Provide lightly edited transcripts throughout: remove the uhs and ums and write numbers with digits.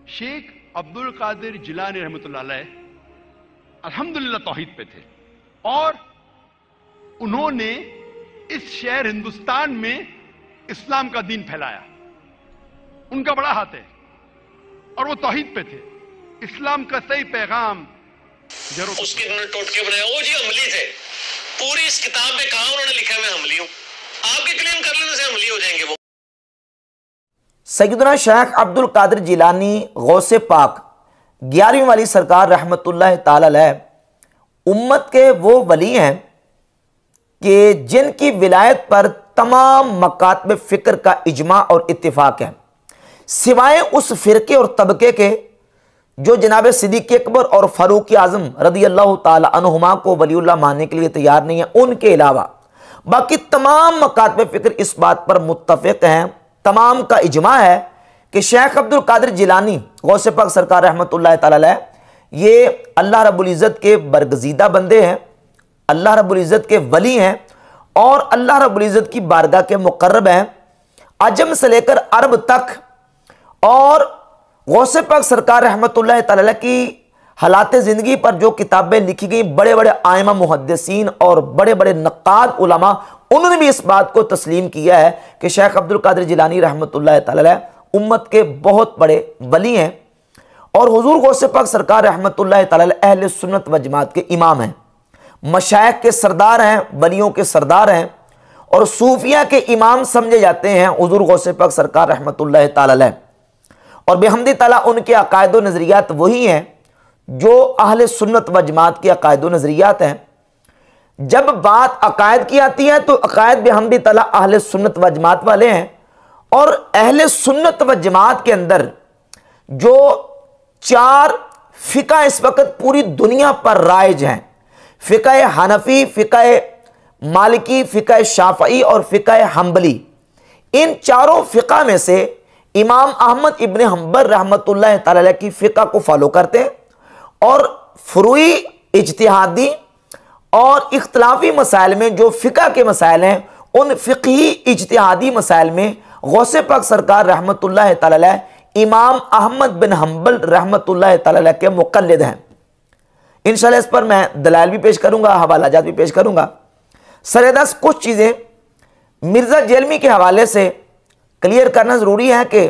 शेख अब्दुल कादिर जिलानी रहमतुल्लाह अलैह अल्हम्दुलिल्लाह तौहीद पे थे और उन्होंने इस शहर हिंदुस्तान में इस्लाम का दीन फैलाया। उनका बड़ा हाथ है और वो तौहीद पे थे। इस्लाम का सही पैगाम उसके उन्होंने टोटके बनाए। वो जी हमली थे। पूरी इस किताब में कहा उन्होंने लिखा है मैं हमली हूं। आपके क्लेम कर लेने से हमली हो जाएंगे वो। सैयदना शेख अब्दुल कादिर जिलानी गौसे पाक 11वीं वाली सरकार रहमतुल्लाह ताला अलैह उम्मत के वो वली हैं कि जिनकी विलायत पर तमाम मकातब फ़िक्र का इजमा और इत्तिफाक है, सिवाय उस फ़िरके और तबके के जो जनाब सिद्दीक़ अकबर और फ़ारूक़ आज़म रज़ी अल्लाह ताला अन्हुमा को वलीउल्लाह मानने के लिए तैयार नहीं है। उनके अलावा बाकी तमाम मकातब फ़िक्र इस बात पर मुत्तफ़िक़ हैं, तमाम का इजमा है कि शेख अब्दुल कादिर जिलानी गौसे पाक सरकार रहमतुल्लाह ताला अलैह ये अल्लाह रब्बुल इज़्ज़त के बरगज़ीदा बंदे हैं, अल्लाह रब्बुल इज़्ज़त के वली हैं और अल्लाह रब्बुल इज़्ज़त की बारगाह के मुक़र्रब हैं, अजम से लेकर अरब तक। और गौसे पाक सरकार रहमतुल्लाह ताला अलैह की हालात ज़िंदगी पर जो किताबें लिखी गई, बड़े बड़े आइमा मुहद्दिसीन और बड़े बड़े नक़्क़ाद उलमा, उन्होंने भी इस बात को तस्लीम किया है कि शेख अब्दुल कादिर जिलानी रहमतुल्लाह ताला अलैह उम्मत के बहुत बड़े वली हैं और हुजूर गौसे पाक सरकार रहमतुल्लाह ताला अलैह अहले सुन्नत व जमात के इमाम हैं, मशाइख के सरदार हैं, वलियों के सरदार हैं और सूफिया के इमाम समझे जाते हैं हुजूर गौसे पाक सरकार रहमतुल्लाह ताला अलैह। और बेहमदी ताला उनके अकायद व नज़रियात वही हैं जो अहले सुन्नत व जमात के अकायद व नज़रियात हैं। जब बात अकायद की आती है तो अकायद बेहमदी ताला अहले सुन्नत व जमात वाले हैं और अहले सुन्नत व जमात के अंदर जो 4 फ़िक़ा इस वक्त पूरी दुनिया पर राइज हैं, फ़िक़ा हनफी, फ़िक़ा मालिकी, फ़िक़ा शाफ़ई और फ़िक़ा हम्बली, इन चारों फ़िक़ा में से इमाम अहमद इब्न हम्बल रहमतुल्लाह ताला अलैह की फ़िक़ा को फॉलो करते हैं और फ़ुरूई इज्तिहादी और इख्तिलाफ़ी मसाइल में जो फ़िक़ा के मसाइल हैं उन फ़िक़ही इज्तिहादी मसाइल में गौसे पाक सरकार रहमतुल्लाह ताला अलैह इमाम अहमद बिन हम्बल रहमतुल्लाह ताला अलैह के मुक़ल्लिद हैं। इंशाअल्लाह इस पर मैं दलाइल भी पेश करूँगा, हवालाजात भी पेश करूँगा। सरेदस कुछ चीज़ें मिर्ज़ा जलमी के हवाले से क्लियर करना ज़रूरी है कि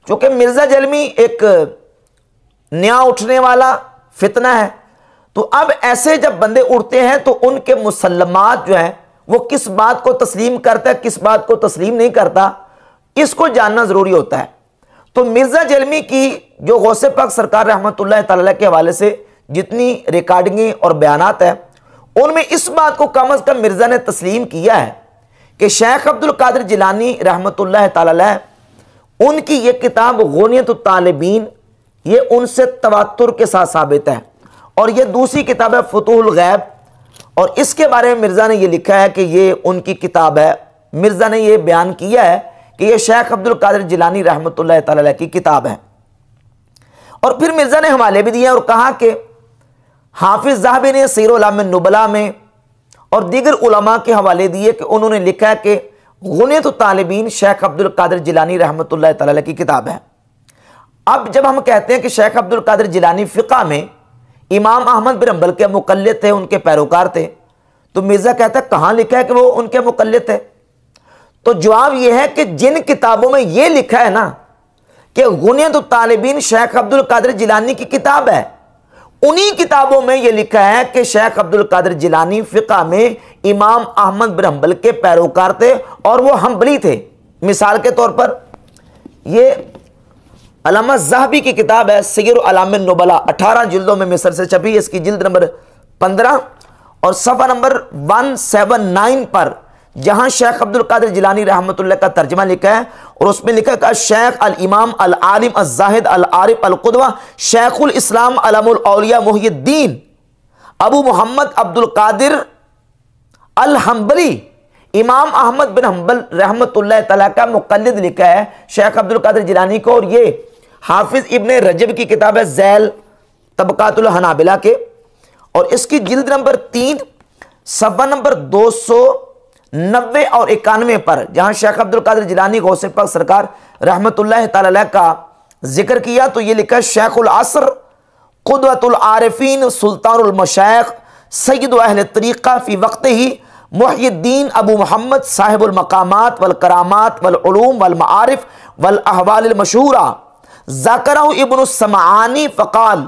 चूँकि मिर्ज़ा जलमी एक नया उठने वाला फितना है, तो अब ऐसे जब बंदे उठते हैं तो उनके मुसल्लमात जो हैं वो किस बात को तस्लीम करता है, किस बात को तस्लीम नहीं करता, इसको जानना ज़रूरी होता है। तो मिर्ज़ा जलमी की जो गौसे पाक सरकार रहमतुल्लाह ताला अलैह के हवाले से जितनी रिकॉर्डिंगें और बयानात हैं उनमें इस बात को कम अज़ कम मिर्ज़ा ने तस्लीम किया है कि शेख अब्दुल कादिर जिलानी रहमतुल्लाह ताला अलैह उनकी ये किताब गुनियतुत तालिबीन ये उनसे तवातुर के साथ साबित है और ये दूसरी किताब है फुतूहुल गैब और इसके बारे में मिर्ज़ा ने ये लिखा है कि ये उनकी किताब है। मिर्ज़ा ने ये बयान किया है कि ये शेख अब्दुल कादिर जिलानी रहमतुल्लाह ताला अलैह की किताब है। और फिर मिर्ज़ा ने हवाले भी दिए और कहा कि हाफिज़ ज़हबी ने सीर उलूम नुबला में और दीगर उलमा के हवाले दिए कि उन्होंने लिखा है कि गुनियतुत तालिबीन शेख अब्दुल कादिर जिलानी रहमतुल्लाह ताला अलैह की किताब है। अब जब हम कहते हैं कि शेख अब्दुल कादिर जिलानी फ़िक़ा में इमाम अहमद बिन हम्बल के मुक़ल्लिद थे, उनके पैरोकार थे, तो मिर्ज़ा कहता है कहाँ लिखा है कि वो उनके मुक़ल्लिद थे? तो जवाब यह है कि जिन किताबों में यह लिखा है ना कि गुनियतुत तालिबीन शेख अब्दुल कादिर जिलानी की किताब है, उन्हीं किताबों में यह लिखा है कि शेख अब्दुल कादिर जिलानी फ़िक़ा में इमाम अहमद बिन हम्बल के पैरोकार थे और वो हम्बली थे। मिसाल के तौर पर ये अल्लामा ज़हबी की किताब है सीर उलूम नुबला, 18 जिल्दों में मिस्र से छपी, इसकी जिल्द नंबर 15 और सफ़ा नंबर 179 पर जहां शेख अब्दुल कादिर जिलानी रहमतुल्लाह का तर्जमा लिखा है और उसमें लिखा है शेख अल इमाम अल आलिम अल जाहिद अल आरिफ अल कुदवा शेखुल इस्लाम अलमुल औलिया मुहियुद्दीन अबू मोहम्मद अब्दुल कादिर अल हम्बली इमाम अहमद बिन हम्बल रहमतुल्लाह तआला का मुक़ल्लिद लिखा है शेख अब्दुल कादिर जिलानी को। और ये हाफिज इब्ने रजब की किताब है ज़ैल तबकातुल हनाबिला के और इसकी जिल्द नंबर 3 सफ़ा नंबर 290 और 91 पर जहां शेख अब्दुल कादिर जिलानी गौसे पाक सरकार रहमतुल्लाह तआला अलैह का जिक्र किया तो ये लिखा शेखुल असर क़ुदवतुल आरिफीन सुल्तानुल मशाइख सय्यद अहले तरीक़ा फ़ी वक्त ही मुहय्यिद्दीन अबू मोहम्मद साहिबुल मकामात वल करामात वल उलूम वल मारिफ वल अहवाल मशहूरा ज़करहु इब्नु समाआनी फ़क़ाल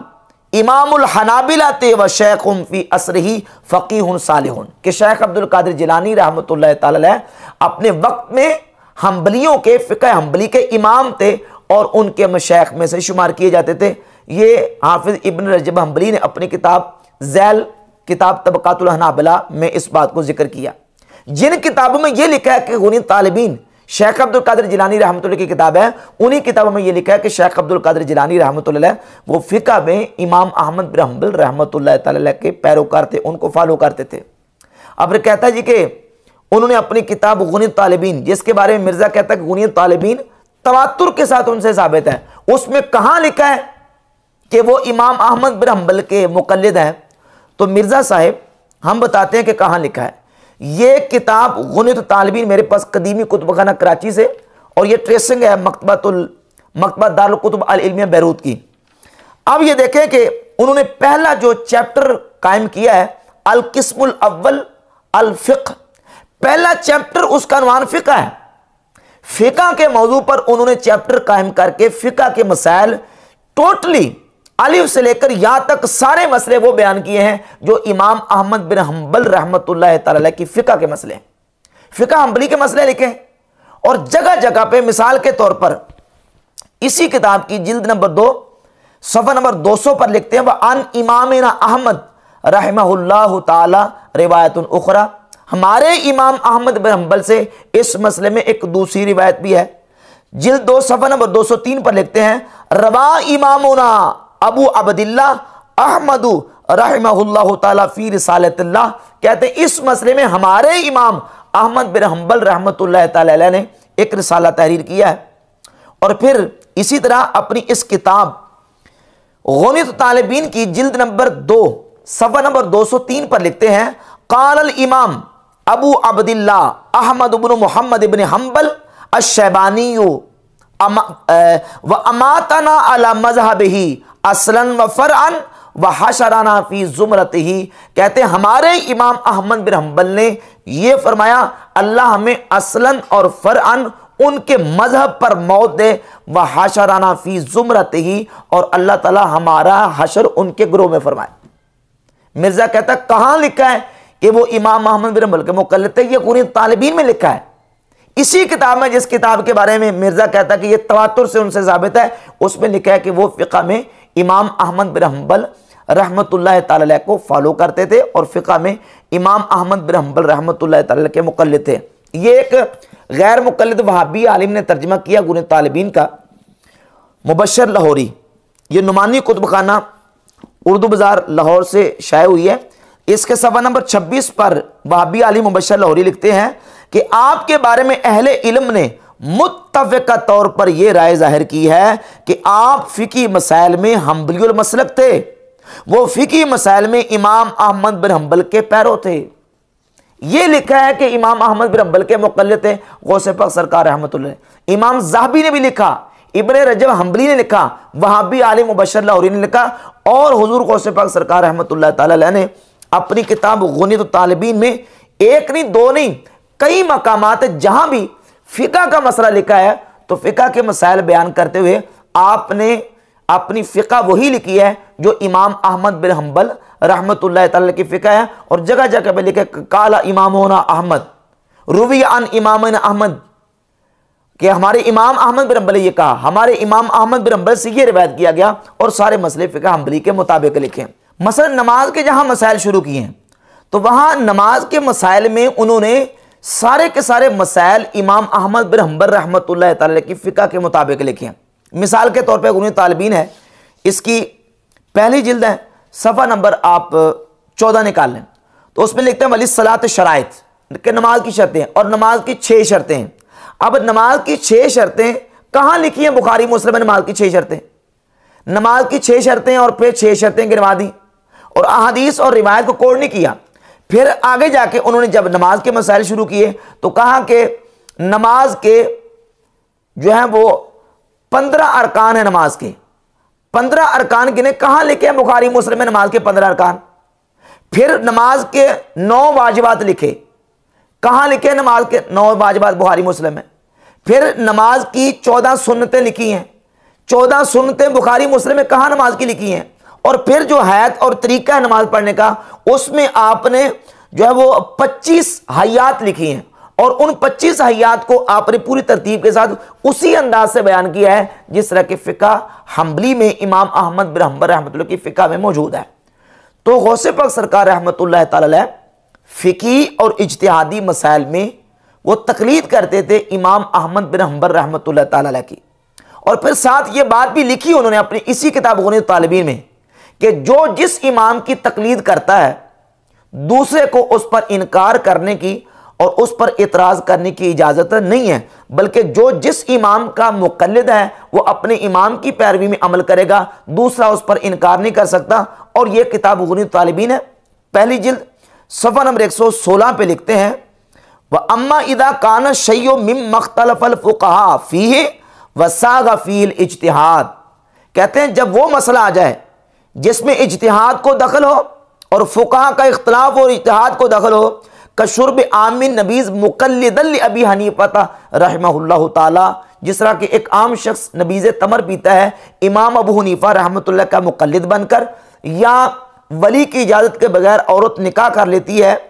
इमामुल हनाबिला ते व शेखुम फ़ी असरिही फ़क़ीहुन सालिहुन कि शेख अब्दुल कादिर जिलानी रहमतुल्लाह तआला अलैह अपने वक्त में हम्बलियों के फ़िक़्ह हम्बली के इमाम थे और उनके मशाइख में से शुमार किए जाते थे। ये हाफिज इब्न रजब हम्बली ने अपनी किताब ज़ैल किताब तबक़ातुल हनाबिला में इस बात को जिक्र किया। जिन किताबों में यह लिखा है कि गुनीत तालिबीन शेख अब्दुल कादिर जिलानी रहमतुल्लाह की किताब है, उन्हीं किताबों में यह लिखा है कि शेख अब्दुल कादिर जिलानी रहमतुल्लाह वो फ़िक़्ह में इमाम अहमद बिन हंबल रहमतुल्लाह तआला के पैरोकार थे, उनको फॉलो करते थे। अब कहता है जी कि उन्होंने अपनी किताब गुनीत तालिबीन, जिसके बारे में मिर्ज़ा कहता है कि गुनीत तालिबीन तवातुर के साथ उनसे साबित है, उसमें कहाँ लिखा है कि वो इमाम अहमद बिन हंबल के मुक़ल्लिद हैं? तो मिर्ज़ा साहिब हम बताते हैं कि कहाँ लिखा है। ये किताब गुनीत तालिबीन मेरे पास कदीमी कुतुबखाना कराची से, और ये ट्रेसिंग है मकतबा दारुल कुतुब अल इल्मिया बैरूत की। अब ये देखें कि उन्होंने पहला जो चैप्टर कायम किया है अल किस्मुल अव्वल अल फ़िक़्ह, पहला चैप्टर उसका उन्वान फ़िक़्ह है। फ़िक़्ह के मौजू पर उन्होंने चैप्टर कायम करके फ़िक़्ह के मसाइल टोटली अलिफ से लेकर या तक सारे मसले वो बयान किए हैं जो इमाम अहमद बिन हंबल रहमतुल्लाह तआला की फ़िक़्ह के मसले, फ़िक़्ह हंबली के मसले लिखे। और जगह जगह पे मिसाल के तौर पर इसी किताब की जिल्द नंबर 2 सफ़ा नंबर 200 पर लिखते हैं, वह अन इमामिना अहमद रहमहुल्लाह ताला रिवायतुन उखरा, हमारे इमाम अहमद बिन हंबल से इस मसले में एक दूसरी रिवायत भी है। जिल्द 2 सफ़ा नंबर 203 पर लिखते हैं, रवा इमामुना अबू अब्दिल्लाह अहमदु रहमहुल्लाह ताला फी रिसालतिल्लाह, कहते हैं इस मसले में हमारे इमाम अहमद बिन हंबल रहमतुल्लाह ताला अलैह ने एक रिसाला तहरीर किया है। और फिर इसी तरह अपनी इस किताब गुनीत तालिबीन की जिल्द नंबर 2 सफ़ा नंबर 203 पर लिखते हैं, क़ाल इमाम अबू अब्दिल्लाह अहमद इब्न मुहम्मद इब्न हंबल अश-शैबानी व अमातना अला मज़हबिही असलन व फ़रअन व हशराना फ़ी ज़ुमरतिही, कहते हैं हमारे इमाम अहमद बिन हंबल ने यह फरमाया, अल्लाह हमें असलन और फ़रअन उनके मजहब पर मौत दे, व हशराना फ़ी ज़ुमरतिही, और अल्लाह ताला हमारा हशर उनके ग्रोह में फरमाए। मिर्ज़ा कहता है कहाँ लिखा है कि वो इमाम अहमद बिन हंबल के मुक़ल्लिद थे? ये गुनीत तालिबीन में लिखा है। इसी किताब में, जिस किताब के बारे में मिर्ज़ा कहता है कि ये तवातुर से उनसे साबित है, उसमें लिखा है कि वो फ़िक़्ह में इमाम अहमद बिन हंबल रहमतुल्लाह ताला अलैह को फॉलो करते थे और फ़िक़्ह में इमाम अहमद बिन हंबल रहमतुल्लाह ताला अलैह के मुक़ल्लिद थे। ये एक गैर मुक़ल्लिद वहाबी आलिम ने तर्जमा किया गुनीत तालिबीन का, मुबश्शिर लाहौरी। ये नुमानी कुतुबखाना उर्दू बाज़ार लाहौर से शाये हुई है। इसके सफ़ा नंबर 26 पर वहाबी आलिम मुबश्शिर लाहौरी लिखते हैं कि आपके बारे में अहले इल्म ने मुत्तफ़िक़ा तौर पर यह राय जाहिर की है कि आप फ़िक़ी मसाइल में हंबलियुल मसलक थे, वो फ़िक़ी मसाइल में इमाम अहमद बिन हंबल के पैरो थे। यह लिखा है कि इमाम अहमद बिन हंबल के मुक़ल्लिद थे गौसे पाक सरकार रहमतुल्लाह। इमाम ज़हाबी ने भी लिखा, इब्न रजब हंबली ने लिखा, वहाबी आलिम मुबश्शिर लाहौरी ने लिखा, और हुज़ूर गौसे पाक सरकार रहमतुल्लाह ताला अलैह ने अपनी किताब गुनीत तालिबीन में एक नहीं दो नहीं कई मकामात जहां भी फ़िक़्ह का मसला लिखा है तो फ़िक़्ह के मसाइल बयान करते हुए आपने अपनी फ़िक़्ह वही लिखी है जो इमाम अहमद बिन हंबल रहमतुल्लाह ताला की फ़िक़्ह है। और जगह जगह पे लिखे काला इमामुना अहमद रुवी अन इमामुना अहमद, कि हमारे इमाम अहमद बिन हंबल, ये कहा हमारे इमाम अहमद बिन हंबल से ये रिवायत किया गया, और सारे मसले फ़िक़्ह हंबली के मुताबिक लिखे। मसलन नमाज के जहां मसाइल शुरू किए हैं तो वहां नमाज के मसाइल में उन्होंने सारे के सारे मसाइल इमाम अहमद बिन हंबल रहमतुल्लाह ताला की फ़िक़्ह के मुताबिक लिखे हैं। मिसाल के तौर पर गुनीत तालिबीन है, इसकी पहली जिल्द है, सफ़ा नंबर आप 14 निकाल लें तो उसमें लिखते हैं वली सलात शराइत, कि नमाज की शर्तें, और नमाज की 6 शर्तें हैं। अब नमाज की 6 शर्तें कहाँ लिखी हैं? बुखारी मुस्लिम में नमाज की 6 शर्तें, नमाज की 6 शर्तें और फिर 6 शर्तें गिनवा दी, और अहादीस और रिवायत को कोड नहीं किया। फिर आगे जाके उन्होंने जब नमाज के मसाइल शुरू किए तो कहा कि नमाज के जो है वो 15 अरकान है नमाज के। 15 अरकान गिने, कहां लिखे हैं बुखारी मुस्लिम में नमाज के 15 अरकान। फिर नमाज के 9 वाजिबात लिखे, कहां लिखे हैं नमाज के 9 वाजिबात बुखारी मुस्लिम में। फिर नमाज की 14 सुन्नतें लिखी हैं, 14 सुन्नतें बुखारी मुस्लिम में कहां नमाज की लिखी हैं। और फिर जो हैत और तरीका है नमाज पढ़ने का, उसमें आपने जो है वो 25 हयात लिखी हैं, और उन 25 हयात को आपने पूरी तरतीब के साथ उसी अंदाज से बयान किया है जिस तरह के फ़िक़्ह हम्बली में इमाम अहमद बिन हम्बल रहमतुल्लाह की फ़िक़्ह में मौजूद है। तो गौसे पाक सरकार रहमतुल्लाह ताला अलैह फ़िक़ही और इज्तिहादी मसाइल में वो तकलीद करते थे इमाम अहमद बिन हम्बल रहमतुल्लाह ताला अलैह की। और फिर साथ ये बात भी लिखी उन्होंने अपनी इसी किताब गुनीत तालिबीन में कि जो जिस इमाम की तकलीद करता है, दूसरे को उस पर इनकार करने की और उस पर इतराज़ करने की इजाज़त नहीं है, बल्कि जो जिस इमाम का मुक़ल्लिद है वो अपने इमाम की पैरवी में अमल करेगा, दूसरा उस पर इनकार नहीं कर सकता। और ये किताब गुनीत तालिबीन है, पहली जिल्द सफ़ा नंबर 116 पे लिखते हैं, व अम्मा इदा कान शय्यो मिम मख्तलफल फ़ुक़हा फ़ीहि व साग़ फ़ील इज्तिहाद। कहते हैं जब वो मसला आ जाए जिसमें इज्तिहाद को दखल हो और फ़ुक़हा का इख्तिलाफ और इज्तिहाद को दखल हो, कशुर्ब आमिन नबीज़ मुक़ल्लिदन अबी हनीफ़ा रहमहुल्लाह ताला, जिस तरह कि एक आम शख्स नबीज़ तमर पीता है इमाम अबू हनीफ़ा रहमतुल्लाह का मुक़ल्लिद बनकर, या वली की इजाज़त के बगैर औरत निकाह कर लेती है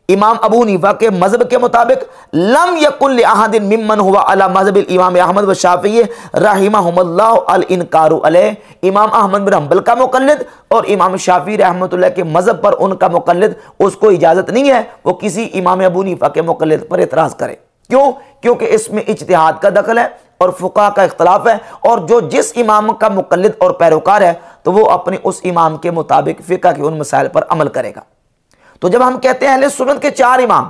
इमाम अबू हनीफ़ा के मज़हब के मुताबिक, लम यकुन लिअहदिन मिम्मन हुवा अला मज़हबिल इमाम अहमद व शाफ़िई रहिमहुमुल्लाह अल इनकारु अलैह। इमाम अहमद बिन हम्बल का मुक़ल्लिद और इमाम शाफ़िई रहमतुल्लाह के मज़हब पर उनका मुक़ल्लिद, उसको इजाज़त नहीं है वो किसी इमाम अबू हनीफ़ा के मुक़ल्लिद पर एतराज़ करे। क्यों? क्योंकि इसमें इज्तिहाद का दखल है और फ़ुक़हा का इख्तिलाफ है, और जो जिस इमाम का मुक़ल्लिद और पैरोकार है तो वो अपने उस इमाम के मुताबिक फ़िक़्ह के उन मसाइल पर अमल करेगा। तो जब हम कहते हैं अहले सुन्नत के 4 इमाम,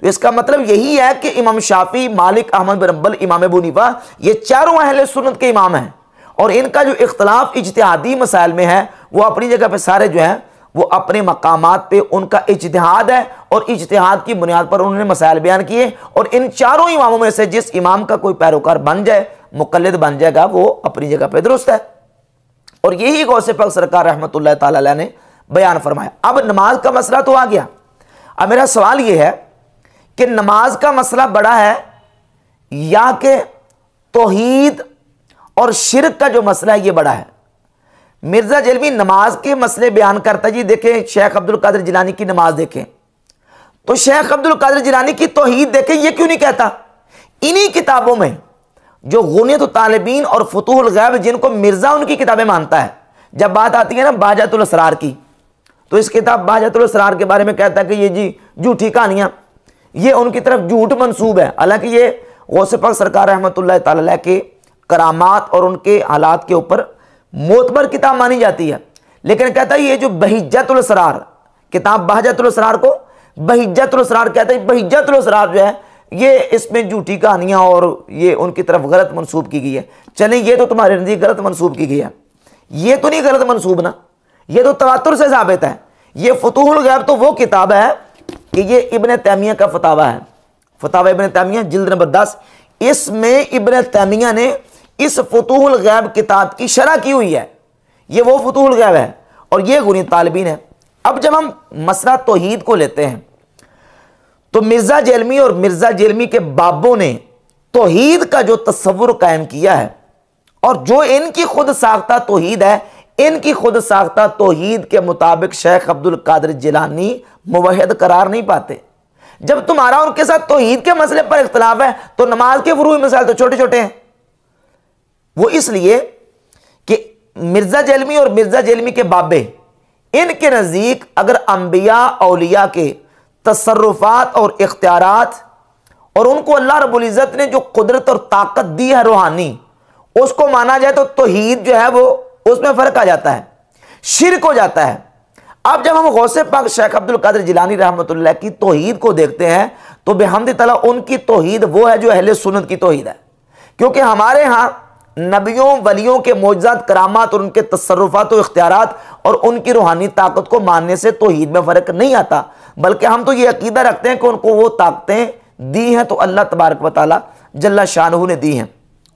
तो इसका मतलब यही है कि इमाम शाफी, मालिक, अहमद बिन हम्बल, इमाम अबू हनीफा, ये चारों अहले सुन्नत के इमाम हैं। और इनका जो इख्तिलाफ इज्तिहादी मसाइल में है वो अपनी जगह पे सारे जो हैं वो अपने मकामात पे उनका इज्तिहाद है, और इज्तिहाद की बुनियाद पर उन्होंने मसाइल बयान किए। और इन चारों इमामों में से जिस इमाम का कोई पैरोकार बन जाए, मुक़ल्लिद बन जाएगा, वो अपनी जगह पे दुरुस्त है। और यही गौसे पाक सरकार रहमतुल्लाह ताला अलैह ने बयान फरमाया। अब नमाज का मसला तो आ गया। अब मेरा सवाल यह है कि नमाज का मसला बड़ा है या कि तौहीद और शिरक का जो मसला है ये बड़ा है। मिर्जा जलवी नमाज के मसले बयान करता है जी। देखें शेख अब्दुल कादिर जिलानी की नमाज देखें तो शेख अब्दुल कादिर जिलानी की तौहीद देखें, ये क्यों नहीं कहता। इन्हीं किताबों में जो गुनियत तालिबीन और फुतूहुल गैब, जिनको मिर्जा उनकी किताबें मानता है, जब बात आती है ना बहजतुल असरार की, तो इस किताब बहजतुल असरार के बारे में कहता है कि ये जी झूठी कहानियां, ये उनकी तरफ झूठ मंसूब है। हालांकि ये गौसे पाक सरकार रहमतुल्लाह ताला अलैह के करामात और उनके हालात के ऊपर मोतबर किताब मानी जाती है, लेकिन कहता है ये जो बहिज्जतुल असरार किताब, बहजतुल असरार को बहिज्जतुल असरार कहता है। बहिज्जतुल असरार जो है ये इसमें झूठी कहानियां और ये उनकी तरफ गलत मंसूब की गई है। चलें ये तो तुम्हारे नज़दीक गलत मंसूब की गई है, ये तो नहीं गलत मंसूब ना, ये तो तवातुर से साबित है। ये फुतूहुल गैब तो वो किताब है कि ये इब्न तैमिया का फतावा है, फतावा इब्न तैमिया जिल्द नंबर 10। इसमें इब्न तैमिया ने इस फुतूहुल गैब किताब की शरह की हुई है। ये वो फुतूहुल गैब है और ये गुनीत तालिबीन है। अब जब हम मसला तौहीद को लेते हैं तो मिर्जा जेलमी और मिर्जा जेलमी के बाबों ने तौहीद का जो तस्वुर कायम किया है, और जो इनकी खुद साख्ता तौहीद है, इनकी खुद साख्ता तौहीद के मुताबिक शेख अब्दुल कादिर जिलानी मुवहिद करार नहीं पाते। जब तुम्हारा उनके साथ तौहीद के मसले पर इख्तिलाफ है तो नमाज के फुरूई मसाइल तो छोटे छोटे हैं। वो इसलिए कि मिर्जा जेलमी और मिर्जा जेलमी के बाबे, इनके नज़दीक अगर अंबिया औलिया के तसर्रुफात और इख्तियारात और उनको अल्लाह रब्बुल इज़्ज़त ने जो कुदरत और ताकत दी है रूहानी, उसको माना जाए तो तौहीद जो है वो उसमें फ़र्क आ जाता है, शिरक हो जाता है। अब जब हम गौसे पाक शेख अब्दुल कादिर जिलानी रहमतुल्लाह की तौहीद को देखते हैं तो बेहम्द तआला उनकी तौहीद वो है जो अहले सुन्नत की तौहीद है। क्योंकि हमारे यहाँ नबियों वलियों के मोजज़ात करामात और उनके तसर्रुफात और इख्तियारात और उनकी रूहानी ताकत को मानने से तौहीद में फ़र्क नहीं आता, बल्कि हम तो ये अकीदा रखते हैं कि उनको वो ताकतें दी हैं तो अल्लाह तबारक व तआला जल्ला शानहू ने दी हैं,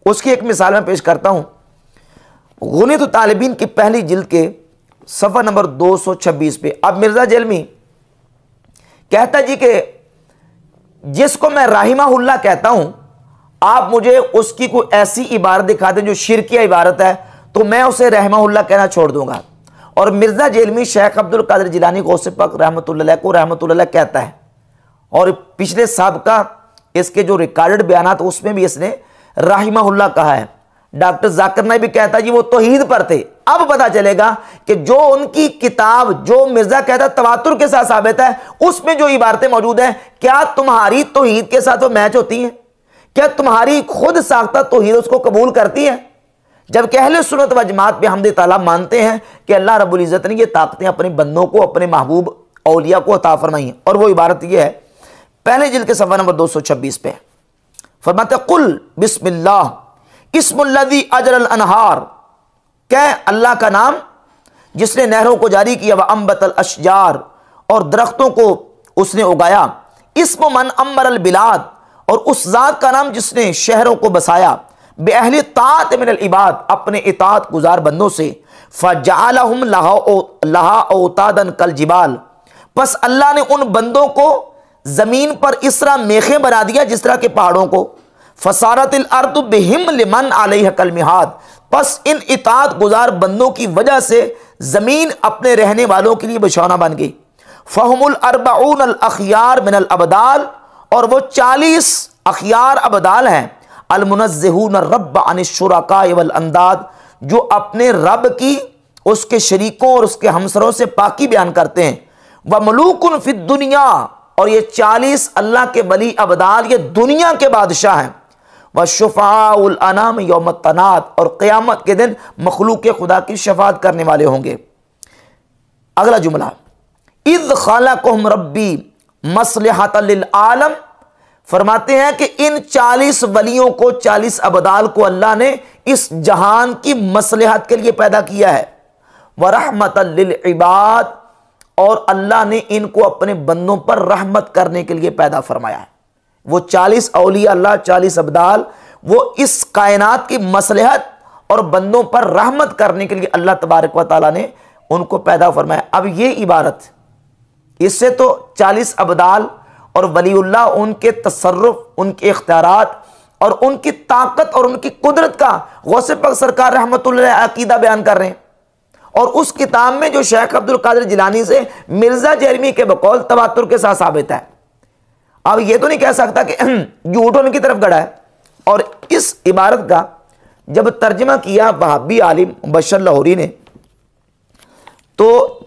उसकी एक मिसाल मैं पेश करता हूं। गुनियत तालिबीन की पहली जिल्द के सफ़ा नंबर 226 पे अब मिर्ज़ा जेलमी कहता जी कि जिसको मैं राहिमाहुल्लाह कहता हूं, आप मुझे उसकी कोई ऐसी इबारत दिखा दें जो शिरकिया इबारत है, तो मैं उसे रहमाहुल्लाह कहना छोड़ दूंगा। और मिर्ज़ा जेलमी शेख अब्दुल कादिर जिलानी गौसे पाक रहमतुल्लाह को रहमतुल्लाह कहता है, और पिछले साबका इसके जो रिकॉर्डेड बयानात उसमें भी इसने राहिमाहुल्लाह कहा है। डॉक्टर जाकिर नाइक भी कहता है जी वो तौहीद पर थे। अब पता चलेगा कि जो उनकी किताब जो मिर्जा कहता तवातुर के साथ साबित है, उसमें जो इबारतें मौजूद हैं, क्या तुम्हारी तौहीद के साथ वो मैच होती हैं? क्या तुम्हारी खुद साख्ता तौहीद उसको कबूल करती है? जबकि अहले सुन्नत व जमात पे हमद ताला मानते हैं कि अल्लाह रब्बुल इज़्ज़त ने ये ताकतें अपने बंदों को, अपने महबूब औलिया को अता फरमाई हैं। और वो इबारत ये है, पहले जिल्द के सफ़ा नंबर 226 पे फरमाते कुल बिस्मिल्लाह इस्मुल्लज़ी अजरल अनहार, क्या अल्लाह का नाम जिसने नहरों को जारी किया, व अम्बतल अशजार, और दरख्तों को उसने उगाया, इस्म मन अम्बरल बिलाद, और उस ज़ात का नाम जिसने शहरों को बसाया, बेअहली ताअत मिनल इबाद, अपने इताअत गुजार बंदों से, फजअलहुम लहा औतादन कल जिबाल, बस अल्लाह ने उन बंदों को जमीन पर इस तरह मेखें बना दिया जिस तरह के पहाड़ों को, फसारतिल अर्दु बिहिम लिमन अलैहा कल मिहाद, बस इन इताअत गुजार बंदों की वजह से जमीन अपने रहने वालों के लिए बिछौना बन गई। फहुमुल अर्बऊन अल अखयार मिनल अबदाल, और वो 40 अखयार अबदाल हैं, अल मुनज़्ज़िहून रब्ब अनिश शुरका वल अंदाद, जो अपने रब की, उसके शरीकों और उसके हमसरों से पाकी बयान करते हैं। व मलूकुन फिद दुनिया, और ये 40 अल्लाह के वली अबदाल ये दुनिया के बादशाह हैं। व शुफ़ाउल अनाम यौम तनात, और क़यामत के दिन मखलूक खुदा की शफात करने वाले होंगे। अगला जुमला, इज़ ख़लक़हुम रब्बी मसलिहतल लिल आलम, फरमाते हैं कि इन 40 वलियों को, 40 अबदाल को अल्लाह ने इस जहान की मसलिहत के लिए पैदा किया है। व रहमतल लिल इबाद, और अल्लाह ने इनको अपने बंदों पर रहमत करने के लिए पैदा फरमाया है। वो 40 औलिया अल्लाह, 40 अबदाल, वो इस कायनात की मसलहत और बंदों पर रहमत करने के लिए अल्लाह तबारक व तआला ने उनको पैदा फरमाया। अब ये इबारत, इससे तो 40 अबदाल और वलीउल्लाह, उनके तसर्रुफ, उनके इख्तियारात और उनकी ताकत और उनकी कुदरत का गौसे पाक सरकार रहमतुल्लाह अकीदा बयान कर रहे हैं। और उस किताब में जो शेख अब्दुल कादिर जिलानी से मिर्जा जेलमी के बकौल तवातुर के साथ साबित है। अब ये तो नहीं कह सकता कि झूठ उनकी तरफ गड़ा है। और इस इबारत का जब तर्जमा किया वहाबी आलिम बशर लाहौरी ने, तो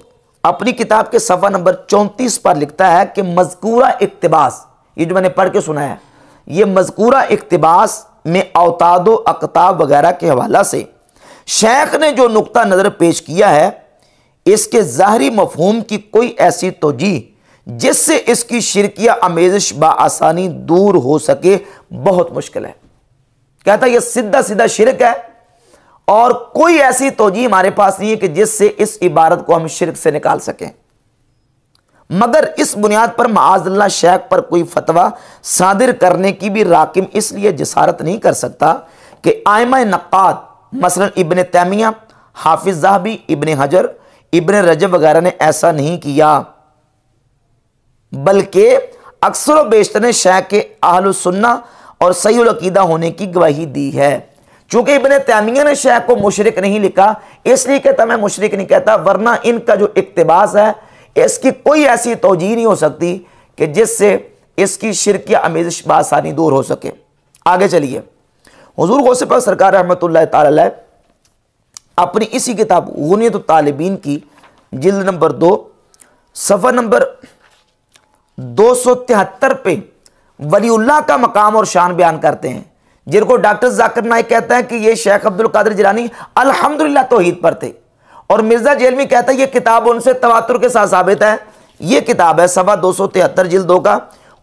अपनी किताब के सफ़ा नंबर 34 पर लिखता है कि मज़कूरा इक्तिबास, ये जो मैंने पढ़ के सुना है, ये मज़कूरा इक्तिबास में औतादो अकताब वगैरह के हवाला से शेख ने जो नुक्ता नज़र पेश किया है, इसके ज़ाहरी मफहूम की कोई ऐसी तौजीह जिससे इसकी शिरकिया आमेज़िश बाआसानी दूर हो सके बहुत मुश्किल है। कहता है ये सीधा सीधा शिरक है और कोई ऐसी तौजीह हमारे पास नहीं है कि जिससे इस इबारत को हम शिरक से निकाल सकें। मगर इस बुनियाद पर माअज़ल्लाह शेख पर कोई फतवा सादिर करने की भी राकिम इसलिए जसारत नहीं कर सकता कि आइमा नक़ाद मसलन इब्न तैमिया, हाफिज ज़हबी, इब्न हजर, इब्न रजब वगैरह ने ऐसा नहीं किया, बल्कि अक्सर बेशतर ने शेख के अहलुस सुन्ना और सही अकीदा होने की गवाही दी है। चूंकि इब्न तैमिया ने शेख को मुशरिक नहीं लिखा, इसलिए कहता मैं मुशरिक नहीं कहता, वरना इनका जो इक्तिबास है इसकी कोई ऐसी तौजीह नहीं हो सकती कि जिससे इसकी शिरक या आमेज़िश बासानी दूर हो सके। आगे चलिए, हुजूर गौसे पाक सरकार रहमतुल्लाह ताला अलैह अपनी इसी किताब गुनियत तालिबीन की जिल्द नंबर 2 सफ़ा नंबर 273 पे वलीउल्लाह का मकाम और शान बयान करते हैं, जिनको डॉक्टर जाकिर नाइक कहता है कि ये शेख अब्दुल कादिर जिलानी अल्हम्दुलिल्लाह तौहीद पर थे। और मिर्जा जेलमी कहता है ये किताब उनसे तवातुर के साथ साबित है। ये किताब है सफ़ा 273 जिल्द 2 का,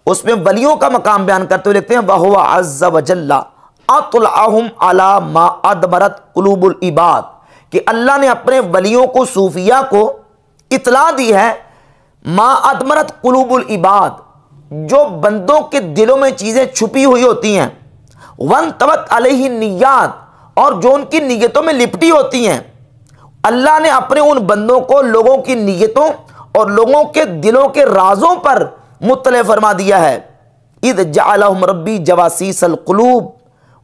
उसमें वलियों का मकाम बयान करते हुए लिखते हैं वहुवा अज़्ज़ा वजल्ला अतलअहुम अला मा अदबरत कुलूबुल इबाद, कि अल्लाह ने अपने वलियों को, सूफिया को इतला दी है मा अदमरत कुलूबुल इबाद, जो बंदों के दिलों में चीज़ें छुपी हुई होती हैं, वन तबत अलैहि निय्यात, और जो उनकी नीयतों में लिपटी होती हैं, अल्लाह ने अपने उन बंदों को लोगों की नीयतों और लोगों के दिलों के राजों पर मुत्तले फरमा दिया है। इद जअलहुम रब्बी जवासीसल कुलूब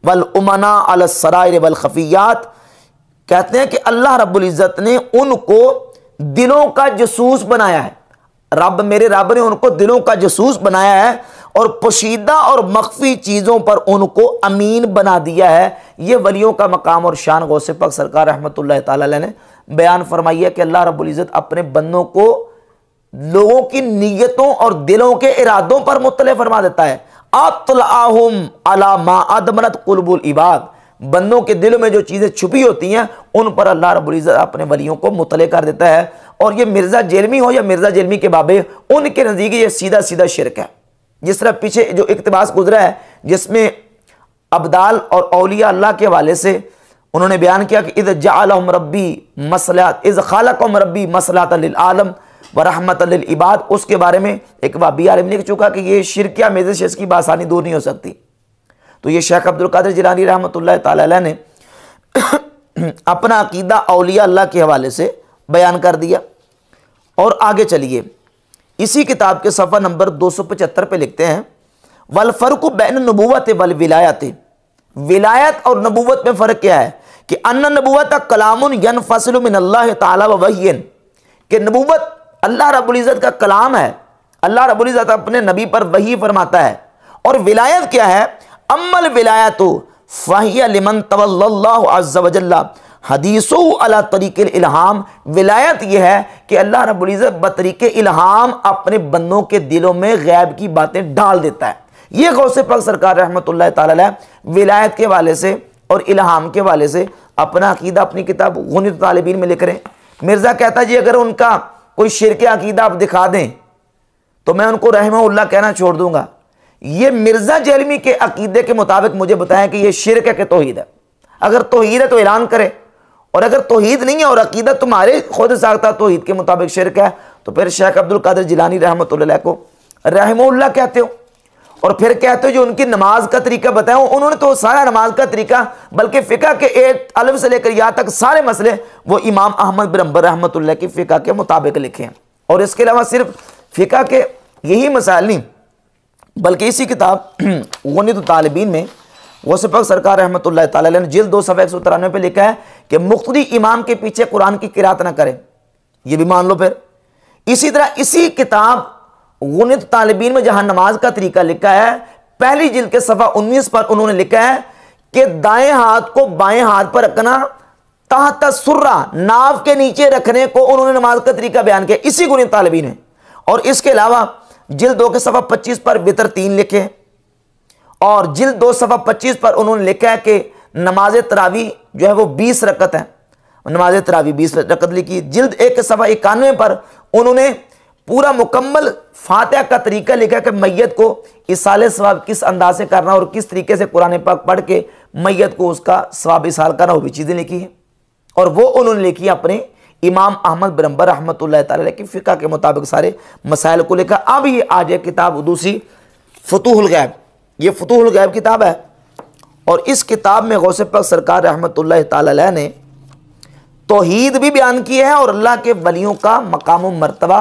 वल उमना अल सराइर वल खफियात, कहते हैं कि अल्लाह रब्बुल इज़्ज़त ने उनको दिलों का जसूस बनाया है। मेरे रब ने उनको दिलों का जसूस बनाया है और पोशीदा और मख्फी चीज़ों पर उनको अमीन बना दिया है। ये वलियों का मकाम और शान गौसे पाक सरकार रहमतुल्लाह ताला अलैह ने बयान फरमाई है कि अल्लाह रब्बुल इज़्ज़त अपने बंदों को लोगों की नीयतों और दिलों के इरादों पर मुत्तले फरमा देता है। अत्लअहुम अला मा अदमनत कुलुबुल इबाद, बंदों के दिलों में जो चीज़ें छुपी होती हैं उन पर अल्लाह रब्बुल इज़्ज़त अपने वलियों को मुत्तले कर देता है। और ये मिर्ज़ा जेलमी हो या मिर्ज़ा जेलमी के बाबे, उनके नज़दीक ये सीधा सीधा शिरक है। जिस तरह पीछे जो इक़्तिबास गुजरा है जिसमें अब्दाल और औलिया अल्लाह के हवाले से उन्होंने बयान किया कि इज़ जअलहुम रब्बी मसलहत इज़ खालक़हुम रब्बी मसलहतन लिल आलम व रहमतन लिल इबाद, उसके बारे में एक वाबी आलिम लिख चुका कि ये शिरकिया मेज़े से इसकी बासानी दूर नहीं हो सकती। तो ये शेख अब्दुल कादिर जिलानी रहमतुल्लाह ताला अलैह ने अपना अकीदा औलिया अल्लाह के हवाले से बयान कर दिया। और आगे चलिए, इसी किताब के सफ़ा नंबर 275 पे लिखते हैं वल फ़र्क़ु बैन नबुव्वत वल विलायत, विलायत और नबुव्वत में फ़र्क क्या है कि अन्न नबुव्वत कलामुन यनफसिलु मिन अल्लाह ताला व वह्यन, कि नबुव्वत अल्लाह रब्बुल इज़्ज़त का कलाम है, अल्लाह रब्बुल इज़्ज़त अपने नबी पर वही फरमाता है। और विलायत क्या है, अम्मल विलायतु फ़हिय लिमन तवल्लल्लाहु अज़्ज़ व जल्ला हदीसु अला तरीक़िल इल्हाम, विलायत यह है कि अल्लाह रब्बुल इज़्ज़त बतरीक़े इल्हाम अपने बंदों के दिलों में गैब की बातें डाल देता है। ये गौसे पाक सरकार रहमतुल्लाह ताला अलैह विलायत के वाले से और इल्हाम के वाले से अपना अकीदा अपनी किताब गुनियत तालिबीन में लिख रहे हैं। मिर्ज़ा कहता है जी अगर उनका कोई शिरक अकीदा आप दिखा दें तो मैं उनको रहमहुल्लाह कहना छोड़ दूंगा। ये मिर्ज़ा जेलमी के अकीदे के मुताबिक मुझे बताएं कि ये शिरक है कि तौहीद है। अगर तौहीद है तो ऐलान करे, और अगर तौहीद नहीं है और अकीदा तुम्हारे खुद साख्ता तौहीद के मुताबिक शिरक है तो फिर शेख अब्दुल कादिर जिलानी रहमतुल्लाह को रहमहुल्लाह कहते हो। और फिर कहते हो जो उनकी नमाज का तरीका बताया, उन्होंने तो सारा नमाज का तरीका बल्कि फ़िक़ह के एक अलफ से लेकर यहाँ तक सारे मसले वो इमाम अहमद बिन हंबल रहमतुल्लाह की फ़िक़ह के मुताबिक लिखे हैं। और इसके अलावा सिर्फ फ़िक़ह के यही मसाइल नहीं बल्कि इसी किताब गुनियत तालिबीन में गौसे पाक सरकार रहमतुल्लाह ताला अलैह ने जिल्द 2 सफ़ा 193 पे लिखा है कि मुक़्तदी इमाम के पीछे कुरान की किरात ना करें, ये भी मान लो। फिर इसी तरह इसी किताब गुनियत तालिबीन में जहां नमाज का तरीका लिखा है, पहली जिल्द के सफ़ा 19 पर उन्होंने लिखा है कि दाएं हाथ को बाएं हाथ पर रखना, तहत सुर्रा नाव के नीचे रखने को उन्होंने नमाज का तरीका बयान किया इसी गुनियत तालिबीन में। और इसके अलावा जिल्द 2 के सफ़ा 25 पर वितर 3 लिखे, और जिल्द 2 सफ़ा 25 पर उन्होंने लिखा है कि नमाज तरावी जो है वो 20 रकत है, नमाज तरावी 20 रकत लिखी। जिल्द 1 के सफ़ा 91 पर उन्होंने पूरा मुकम्मल फातिहा का तरीका लिखा कि मैयत को इसाले सवाब किस अंदाज से करना और किस तरीके से कुरान पाक पढ़ के मैयत को उसका सवाब इसाल करना, वो भी चीज़ें लिखी हैं। और वो उन्होंने लिखी अपने इमाम अहमद बिन हंबल रहमतुल्लाह ताला अलैह की फ़िक़ह के मुताबिक सारे मसाइल को लिखा। अब ये आज एक किताब दूसरी फतूहुल गैब, ये फतूहुल गैब किताब है। और इस किताब में गौसे पाक सरकार रहमतुल्लाह ताला अलैह ने तौहीद भी बयान की है और अल्लाह के वलियों का मकाम व मर्तबा,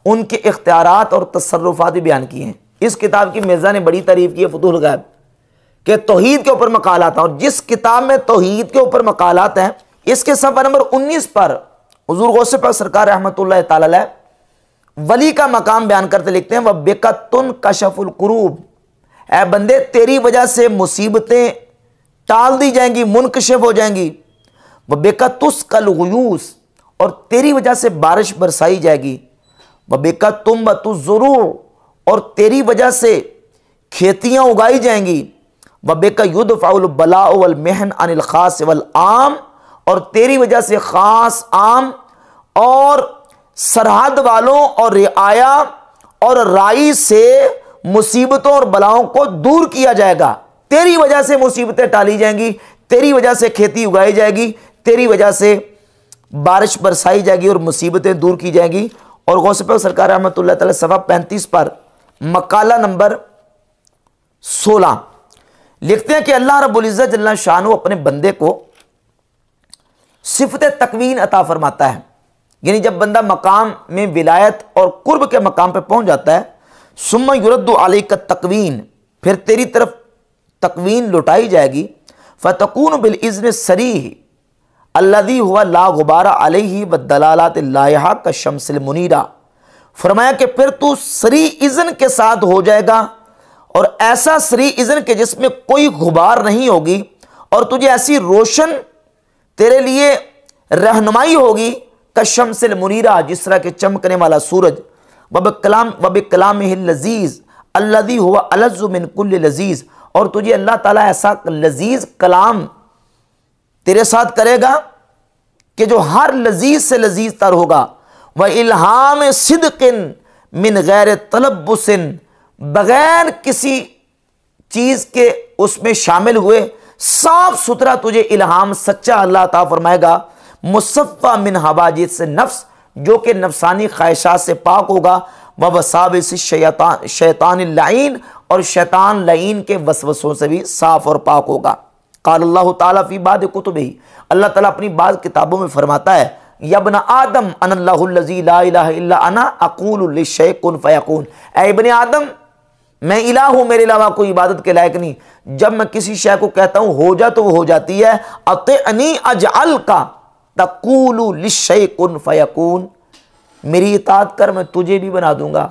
उनके इख्तियारात और तसर्रुफ़ात भी बयान किए हैं। इस किताब की मिर्ज़ा ने बड़ी तारीफ़ की है फतूहुल गैब के तौहीद के ऊपर मकालात हैं। और जिस किताब में तौहीद के ऊपर मकालात हैं, इसके सफ़ा नंबर 19 पर हुज़ूर गौसे पाक सरकार रहमतुल्लाह ताला अलैह वली का मकाम बयान करते लिखते हैं, वह बेकतुन कशफुल कुरूब, ऐ बंदे तेरी वजह से मुसीबतें टाल दी जाएंगी, मुनकशिफ हो जाएंगी। वह बेकतुस कल गुयूस, और तेरी वजह से बारिश बरसाई जाएगी। वह बेकतुम बतुज़ुरूर, और तेरी वजह से खेतियां उगाई जाएंगी। वह बेका युदफ़ाउल बलाअ वल महन अनिल खास वल आम, और तेरी वजह से खास आम और सरहद वालों और रिआया और राई से मुसीबतों और बलाओं को दूर किया जाएगा। तेरी वजह से मुसीबतें टाली जाएंगी, तेरी वजह से खेती उगाई जाएगी, तेरी वजह से बारिश बरसाई जाएगी और मुसीबतें दूर की जाएंगी। और गौसे पाक सरकार रहमतुल्लाह ताला सफ़ा 35 पर मकाला नंबर 16 लिखते हैं कि अल्लाह रब्बुल इज़्ज़त जल्ला शानो अपने बंदे को सिफत तकवीन अता फरमाता है। यानी जब बंदा मकाम में विलायत और कुर्ब के मकाम पर पहुंच जाता है, सुम्मा युरद्दु अलैका तकवीन, फिर तेरी तरफ तकवीन लुटाई जाएगी। फ़तकून बिल इज़्न सरीह अल्लज़ी हुवा ला गुबारा अलैहि व दलालात लाइहा का शम्सिल मुनीरा। फरमाया कि फिर तू सरी इज़्न के साथ हो जाएगा, और ऐसा सरी इज़्न के जिसमें कोई गुबार नहीं होगी, और तुझे ऐसी रोशन तेरे लिए रहनुमाई होगी का शम्सिल मुनीरा, जिस तरह के चमकने वाला सूरज। वब कलाम लजीज अल्लज़ी हुवा अलज़्ज़ु मिन कुल्लि लजीज, और तुझे अल्लाह ताला ऐसा लजीज कलाम तेरे साथ करेगा कि जो हर लजीज से लजीज तर होगा। व इल्हाम सिद्किन मिन गैर तलब्बुसिन, बगैर किसी चीज के उसमें शामिल हुए साफ सुथरा तुझे इल्हाम सच्चा अल्लाह ता फरमाएगा। मुसफ़्फ़ा मिन हवाजिस से नफ्स, जो कि नफसानी ख्वाहिशात से पाक होगा। व वसाविस शैतान लाइन, और शैतान लाइन के वसवसों से भी साफ और पाक होगा। क़ाल अल्लाह ताला फी बाद कुतुबिही, अल्लाह ताला अपनी बाज़ किताबों में फरमाता है, यब्न आदम अनल्लाहुल्लज़ी ला इलाहा इल्ला अना अक़ूलु लिश्शै कुन फ़यकून। ऐ इब्ने आदम, मैं इलाह हूं, मेरे अलावा कोई इबादत के लायक नहीं। जब मैं किसी शय को कहता हूं हो जा तो वो हो जाती है। अतिअनी अजअल का तक़ूलु लिश्शै कुन फ़यकून, मेरी इताअत कर, मैं तुझे भी बना दूंगा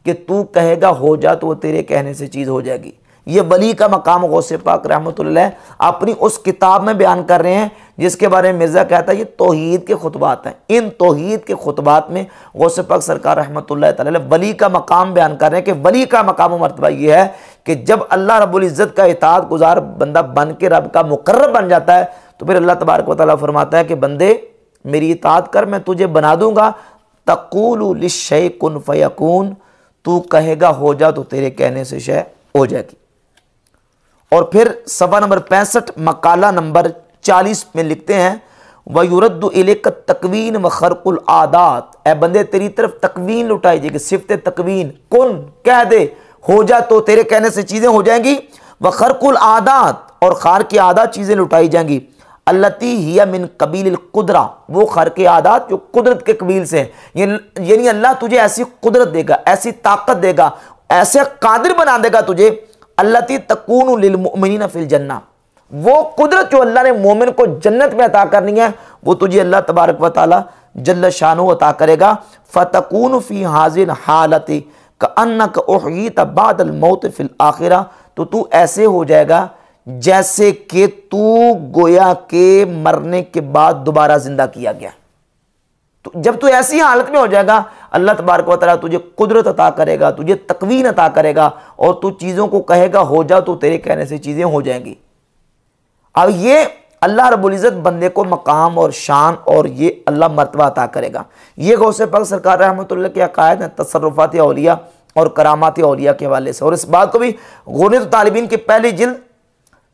कि तू कहेगा हो जा तो वो तेरे कहने से चीज़ हो जाएगी। ये वली का मकाम गौसे पाक रहमतुल्लाह अपनी उस किताब में बयान कर रहे हैं, जिसके बारे में मिर्ज़ा कहता है ये तौहीद के खुतबात हैं। इन तौहीद के खुतबात में गौसे पाक सरकार रहमतुल्लाह तआला वली का मकाम बयान कर रहे हैं कि वली का मकाम मर्तबा ये है कि जब अल्लाह रब्बुल इज़्ज़त का इताअत गुजार बंदा बन के रब का मुकर्रब बन जाता है, तो फिर अल्लाह तबारक व तआला फरमाता है कि बंदे मेरी इताअत कर, मैं तुझे बना दूंगा। तक़ूलु लिश्शै कुन फ़यकून, तू कहेगा हो जा तो तेरे कहने से शय हो जाएगी। और फिर सफ़ा नंबर 65 मकाला नंबर 40 में लिखते हैं, वयुरद्दु इलैका तकवीन व खरकुल आदात, ए बंदे तेरी तरफ तकवीन लुटाई जाएगी, सिफ़त तकवीन, कुन कह दे हो जा तो तेरे कहने से चीज़ें हो जाएंगी। व खरकुल आदात, और खार की आदात चीज़ें लुटाई जाएंगी। अल्लती हिया मिन कबील कुदरा, वो खर के आदात जो कुदरत के कबील से हैं। यानी अल्लाह तुझे ऐसी कुदरत देगा, ऐसी ताकत देगा, ऐसे कादिर बना देगा तुझे। अल्लती तकूनु लिल मुमिनीना फिल जन्ना, वो कुदरत जो अल्लाह ने मोमिन को जन्नत में अता करनी है, वो तुझे अल्लाह तबारक व तआला जल्ल शानु अता करेगा। फतकूनु फी हाजिल हालति कअन्नका उहयीत बादल मौत फिल आखिरा, तो तू ऐसे हो जाएगा जैसे कि तू गोया के मरने के बाद दोबारा जिंदा किया गया। तो जब तू ऐसी हालत में हो जाएगा, अल्लाह तबारक व तआला तुझे कुदरत अता करेगा, तुझे तकवीन अता करेगा, और तू चीज़ों को कहेगा हो जा तो तेरे कहने से चीज़ें हो जाएंगी। अब ये अल्लाह रब्बुल इज़्ज़त बंदे को मकाम और शान और ये अल्लाह मर्तबा अता करेगा। ये गौसे पाक सरकार रहमतुल्लाह के अकायद हैं तसर्रुफ़ात औलिया और करामात औलिया के हवाले से। और इस बात को भी गुनियत तालिबीन की पहली जिल्द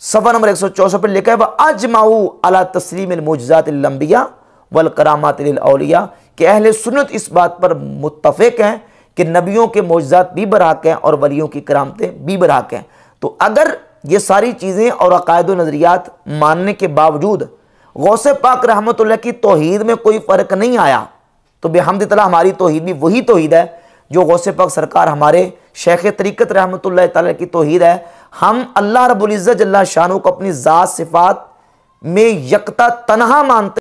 सफ़ा नंबर 164 पर लिखा है, वह अजमाऊ अला तस्लीमिल मुअज्जिज़ातिल अंबिया वल करामातिल औलिया, कि अहले सुन्नत इस बात पर मुत्तफ़िक हैं कि नबियों के मुअज्जिज़ात भी बरहक हैं और वलियों की करामतें भी बरहक हैं। तो अगर ये सारी चीज़ें और अकायद व नज़रियात मानने के बावजूद गौसे पाक रहमतुल्लाह की तौहीद में कोई फ़र्क नहीं आया, तो बेहम्दिल्लाह हमारी तौहीद भी वही तौहीद है जो गौसे पाक सरकार हमारे शेख तरीक़त रहमतुल्लाह तआला की तौहीद है। हम अल्लाह रब्बुल इज़्ज़त जल्ला शानु को अपनी ज़ात सिफ़ात में यकता तन्हा मानते